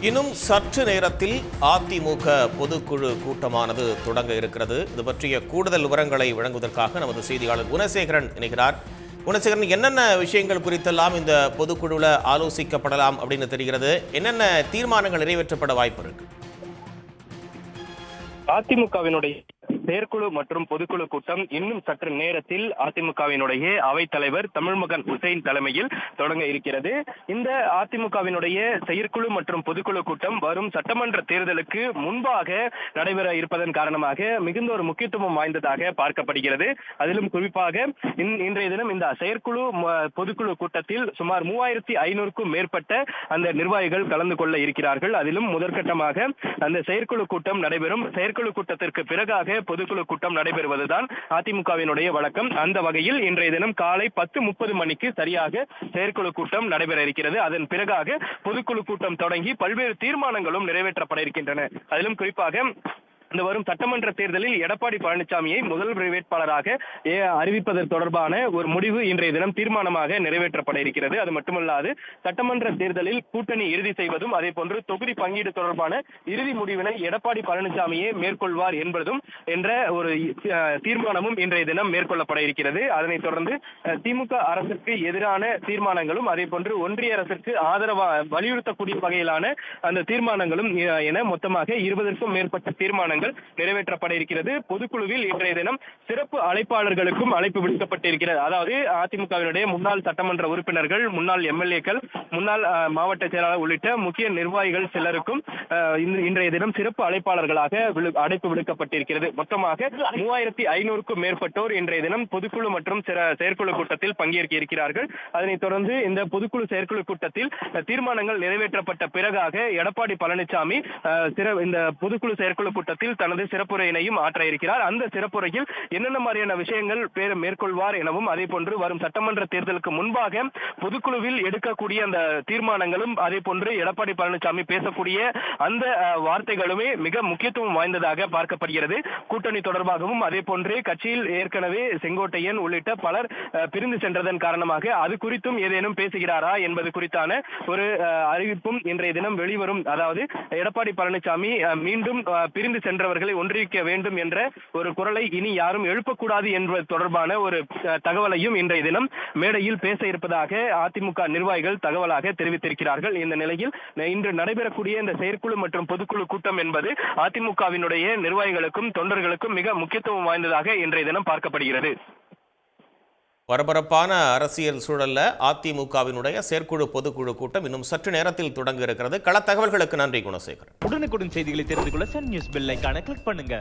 இன்னும் சற்று நேரத்தில் அதிமுக பொதுக்குழு கூட்டமானது தொடங்க இருக்கிறது. இது பற்றிய கூடுதல் விவரங்களை வழங்குவதற்காக நமது செய்தியாளர் குணசேகரன் இணைகிறார். குணசேகரன், என்னென்ன விஷயங்கள் குறித்தெல்லாம் இந்த பொதுக்குழுவில் ஆலோசிக்கப்படலாம் அப்படின்னு தெரிகிறது? என்னென்ன தீர்மானங்கள் நிறைவேற்றப்பட வாய்ப்பு இருக்கு? அதிமுகவினுடைய செயற்குழு மற்றும் பொதுக்குழு கூட்டம் இன்னும் சற்று நேரத்தில் அதிமுகவினுடைய அவைத்தலைவர் தமிழ்மகன் ஹுசைன் தலைமையில் தொடங்க இருக்கிறது. இந்த அதிமுகவினுடைய செயற்குழு மற்றும் பொதுக்குழு கூட்டம் வரும் சட்டமன்ற தேர்தலுக்கு முன்பாக நடைபெற இருப்பதன் காரணமாக மிகுந்த ஒரு முக்கியத்துவம் வாய்ந்ததாக பார்க்கப்படுகிறது. அதிலும் குறிப்பாக இன்றைய தினம் இந்த செயற்குழு பொதுக்குழு கூட்டத்தில் சுமார் 3500க்கும் மேற்பட்ட அந்த நிர்வாகிகள் கலந்து கொள்ள இருக்கிறார்கள். அதிலும் முதற்கட்டமாக அந்த செயற்குழு கூட்டம் நடைபெறும். செயற்குழு கூட்டத்திற்கு பிறகாக பொதுக்குழு கூட்டம் நடைபெறுவதுதான் அதிமுகவினுடைய வழக்கம். அந்த வகையில் இன்றைய தினம் காலை 10:30 மணிக்கு சரியாக செயற்குழு கூட்டம் நடைபெற இருக்கிறது. அதன் பிறகாக பொதுக்குழு கூட்டம் தொடங்கி பல்வேறு தீர்மானங்களும் நிறைவேற்றப்பட இருக்கின்றன. அதிலும் குறிப்பாக இந்த வரும் சட்டமன்ற தேர்தலில் எடப்பாடி பழனிசாமியை முதல் வேட்பாளராக அறிவிப்பதற்கு தொடர்பான ஒரு முடிவு இன்றைய தினம் தீர்மானமாக நிறைவேற்றப்பட இருக்கிறது. அது மட்டுமல்லாது சட்டமன்ற தேர்தலில் கூட்டணி இறுதி செய்வதும் அதே போன்று தொகுதி பங்கீடு தொடர்பான இறுதி முடிவினை எடப்பாடி பழனிசாமியே மேற்கொள்வார் என்பதும் என்ற ஒரு தீர்மானமும் இன்றைய தினம் மேற்கொள்ளப்பட இருக்கிறது. அதனைத் தொடர்ந்து திமுக அரசுக்கு எதிரான தீர்மானங்களும் அதே போன்று ஒன்றிய அரசுக்கு ஆதரவாக வலியுறுத்தக்கூடிய வகையிலான அந்த தீர்மானங்களும் என மொத்தமாக 20க்கும் மேற்பட்ட தீர்மானங்கள் நிறைவேற்றப்பட இருக்கிறது. பொதுக்குழுவில் இன்றைய தினம் சிறப்பு அழைப்பாளர்களுக்கும் அழைப்பு விடுக்கப்பட்டிருக்கிறது. அதாவது அதிமுகவினுடைய முன்னாள் சட்டமன்ற உறுப்பினர்கள், முன்னாள் எம்எல்ஏக்கள், முன்னாள் மாவட்ட செயலாளர் உள்ளிட்ட முக்கிய நிர்வாகிகள் சிலருக்கும் இன்றைய தினம் சிறப்பு அழைப்பாளர்களாக அழைப்பு விடுக்கப்பட்டிருக்கிறது. மொத்தமாக 3500க்கும் மேற்பட்டோர் இன்றைய தினம் பொதுக்குழு மற்றும் செயற்குழு கூட்டத்தில் பங்கேற்க இருக்கிறார்கள். அதனைத் தொடர்ந்து இந்த பொதுக்குழு செயற்குழு கூட்டத்தில் தீர்மானங்கள் நிறைவேற்றப்பட்ட பிறகாக எடப்பாடி பழனிசாமி இந்த பொதுக்குழு செயற்குழு கூட்டத்தில் தனது சிறப்புரையினையும் ஆற்ற இருக்கிறார். அந்த சிறப்புரையில் என்னென்ன மாதிரியான விஷயங்கள் மேற்கொள்வார் எனவும் அதே போன்று வரும் சட்டமன்ற தேர்தலுக்கு முன்பாக பொதுக்குழுவில் எடுக்கக்கூடிய அந்த தீர்மானங்களும் அதே போன்று எடப்பாடி பழனிசாமி பேசக்கூடிய அந்த வார்த்தைகளுமே மிக முக்கியத்துவம் வாய்ந்ததாக பார்க்கப்படுகிறது. கூட்டணி தொடர்பாகவும் அதே போன்று கட்சியில் ஏற்கனவே செங்கோட்டையன் உள்ளிட்ட பலர் பிரிந்து சென்றதன் காரணமாக அது குறித்தும் ஏதேனும் பேசுகிறாரா என்பது குறித்தான ஒரு அறிவிப்பும் இன்றைய தினம் வெளிவரும். அதாவது எடப்பாடி பழனிசாமி மீண்டும் பிரிந்து சென்றவர்களை ஒன்றிக்க வேண்டும் என்ற ஒரு குரலை இனி யாரும் எழுப்பக்கூடாது என்பது தொடர்பான ஒரு தகவலையும் இன்றைய தினம் மேடையில் பேச இருப்பதாக அதிமுக நிர்வாகிகள் தகவலாக தெரிவித்திருக்கிறார்கள். இந்த நிலையில் இன்று நடைபெறக்கூடிய இந்த செயற்குழு மற்றும் பொதுக்குழு கூட்டம் என்பது அதிமுகவினுடைய நிர்வாகிகளுக்கும் தொண்டர்களுக்கும் மிக முக்கியத்துவம் வாய்ந்ததாக இன்றைய தினம் பார்க்கப்படுகிறது. பரபரப்பான அரசியல் சூழல்ல அதிமுகவினுடைய செயற்குழு பொதுக்குழு கூட்டம் இன்னும் சற்று நேரத்தில் தொடங்க இருக்கிறது. கள தகவல்களுக்கு நன்றி குணசேகரன். உடனுக்குடன் செய்திகளை தெரிந்து கொள்ள சன் நியூஸ் பெல் ஐகானை கிளிக் பண்ணுங்க.